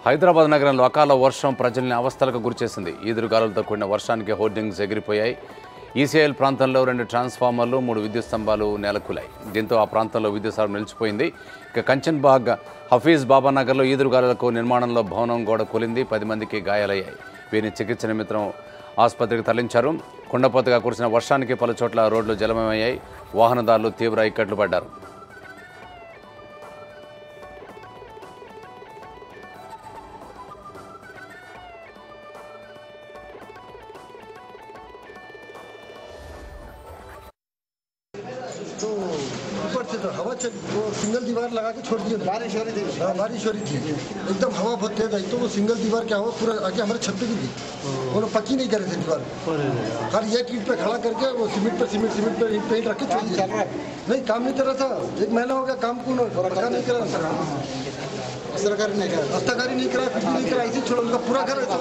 హైదరాబాద్ నగరంలో అకాల వర్షం ప్రజల్ని అవస్థలకు గురిచేసింది. ఈదురుగాలులతో కూడిన వర్షానికి హోర్డింగ్స్ ఎగిరిపోయాయి. ఈసీఐఎల్ ప్రాంతంలో 2 ట్రాన్స్ఫార్మర్లు 3 విద్యుత్ స్తంభాలు నేలకూలాయి. దీంతో ఆ ప్రాంతంలో విద్యుత్ సరఫరా నిలిచిపోయింది. ఇక కంచన్బాగ్ హఫీజ్ బాబా నగర్లో ఈదురుగాలులకు నిర్మాణంలో భవనం గోడ కూలింది. 10 మందికి గాయాలయ్యాయి. వీరిని చికిత్స నిమిత్తం ఆసుపత్రికి తరలించారు. కుండపోతగా కురిసిన వర్షానికి పలు చోట్ల రోడ్లు జలమయమయ్యాయి. వాహనదారులు తీవ్ర ఇక్కట్లు పడ్డారు. तो ऊपर से तो हवा चल वो सिंगल दीवार लगा के छोड़ दिए। बारिश हो रही थी। हाँ बारिश हो रही थी, एकदम हवा बहुत तेज आई तो वो सिंगल दीवार क्या हुआ पूरा आके हमारे छत पे गिर गई। वो लोग पक्की नहीं कर रहे थे दीवार, हर एक ईंट पे खड़ा करके वो सीमेंट पे पेंट रख के छोड़ दिया। नहीं काम नहीं कर रहा था, 1 महीना हो गया काम को पक्का नहीं कर रहा था, सरकारी नहीं करा, हस्तकारी नहीं करा, कुछ नहीं करा, ऐसे छोड़ा उनका पूरा घर ऐसा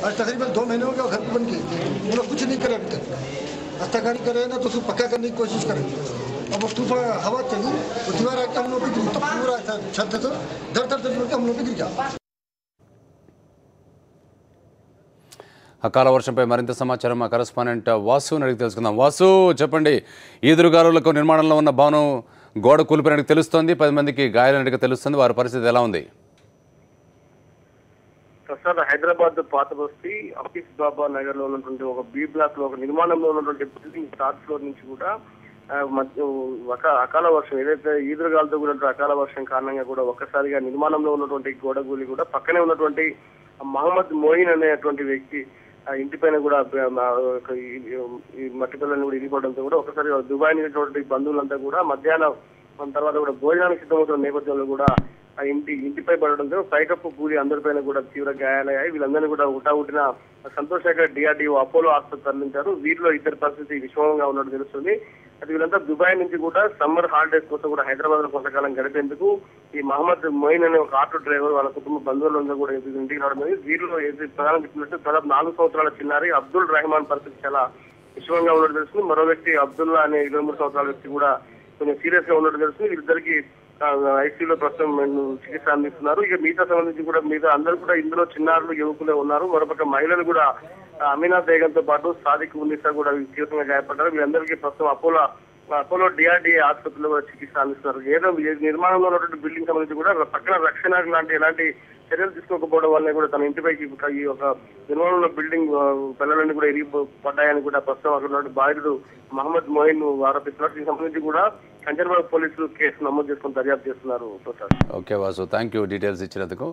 आज तकरीबन 2 महीने हो गया घर बन के वो लोग कुछ नहीं करे अभी तक। हस्तकारी करे ना तो उसको पक्का करने की कोशिश करें। अब वो तूफान हवा चली तो दीवार आके हम लोग पे गिरी तो पूरा छत तो दर करके हम लोग पे गिर गया। అకాల వర్షంపై మరింత సమాచారం మా కరెస్పాండెంట్ వాసు అడిగి తెలుసుకుందాం. వాసు చెప్పండి, ఈదురుగాలులకు నిర్మాణంలో ఉన్న భవనం గోడ కూలిపోయినట్టు తెలుస్తోంది, 10 మందికి గాయాలన్నట్టుగా తెలుస్తుంది. వారి పరిస్థితి ఎలా ఉంది? ప్రస్తుతం హైదరాబాద్ పాత బస్తీ హఫీజ్ బాబా నగర్ లో ఉన్నటువంటి ఒక బి బ్లాక్ లో ఒక నిర్మాణంలో ఉన్నటువంటి బిల్డింగ్ థర్డ్ ఫ్లోర్ నుంచి కూడా అకాల వర్షం ఏదైతే ఈదురుగాలతో కూడా అకాల వర్షం కారణంగా కూడా ఒక్కసారిగా నిర్మాణంలో ఉన్నటువంటి గోడ కూలి కూడా పక్కనే ఉన్నటువంటి మహమ్మద్ మోయిన్ అనేటువంటి వ్యక్తి ఇంటి పైన కూడా ఈ మట్టి పిల్లల్ని కూడా ఇరిగిపోవడంతో కూడా ఒకసారి దుబాయ్ నుంచి బంధువులంతా కూడా మధ్యాహ్నం తర్వాత కూడా భోజనానికి సిద్ధమవుతున్న నేపథ్యంలో కూడా ఆ ఇంటిపై పడడంతో పైకప్పు కూలి అందరిపైన కూడా తీవ్ర గాయాలయ్యాయి. వీళ్ళందరినీ కూడా ఉట్టిన సంతోష్ శేఖర్ డిఆర్డీఓ అపోలో ఆసుపత్రి తరలించారు. వీరిలో ఇద్దరి పరిస్థితి విషమంగా ఉన్నట్టు తెలుస్తుంది. అది వీళ్ళంతా దుబాయ్ నుంచి కూడా సమ్మర్ హాలిడేస్ కోసం కూడా హైదరాబాద్ లో కొంతకాలం గడిపేందుకు ఈ మహమ్మద్ మొయిన్ అనే ఒక ఆటో డ్రైవర్ వాళ్ళ కుటుంబ బంధువులందరూ కూడా ఇంటికి రావడం జరిగింది. వీరిలో ప్రధాన చెప్పినట్టు దాదాపు 4 సంవత్సరాల చిన్నారి అబ్దుల్ రెహమాన్ పరిస్థితి చాలా విషమంగా ఉన్నట్టు తెలుస్తుంది. మరో వ్యక్తి అబ్దుల్లా అనే 23 సంవత్సరాల వ్యక్తి కూడా కొంచెం సీరియస్ గా ఉన్నట్టు తెలుస్తుంది. వీరిద్దరికి ఐసీయూలో ప్రస్తుతం చికిత్స అందిస్తున్నారు. ఇక మిగతా సంబంధించి కూడా మిగతా అందరూ కూడా ఇందులో చిన్నారులు యువకులే ఉన్నారు. మరొక మహిళలు కూడా అమీనా బేగంతో పాటు సాదిక్ ఉన్నీసా కూడా తీవ్రంగా గాయపడ్డారు. వీరందరికీ ప్రస్తుతం అపోలో డిఆర్డీఏ ఆసుపత్రిలో కూడా చికిత్స అందిస్తున్నారు. ఏదో నిర్మాణంలో ఉన్నటువంటి బిల్డింగ్ సంబంధించి కూడా పక్కన రక్షణ లాంటి ఎలాంటి చర్యలు తీసుకోకపోవడం వల్ల కూడా తన ఇంటిపైకి ఈ ఒక నిర్మాణంలో బిల్డింగ్ పిల్లలన్నీ కూడా పడ్డాయని కూడా ప్రస్తుతం అక్కడ ఉన్నటువంటి బాధితుడు మహమ్మద్ మొయిన్ ఆరోపిస్తున్నారు. దీనికి సంబంధించి కూడా కంచన్బాగ్ పోలీసులు కేసు నమోదు చేసుకుని దర్యాప్తు చేస్తున్నారు. Okay Vasu, thank you details ఇచ్చినందుకు.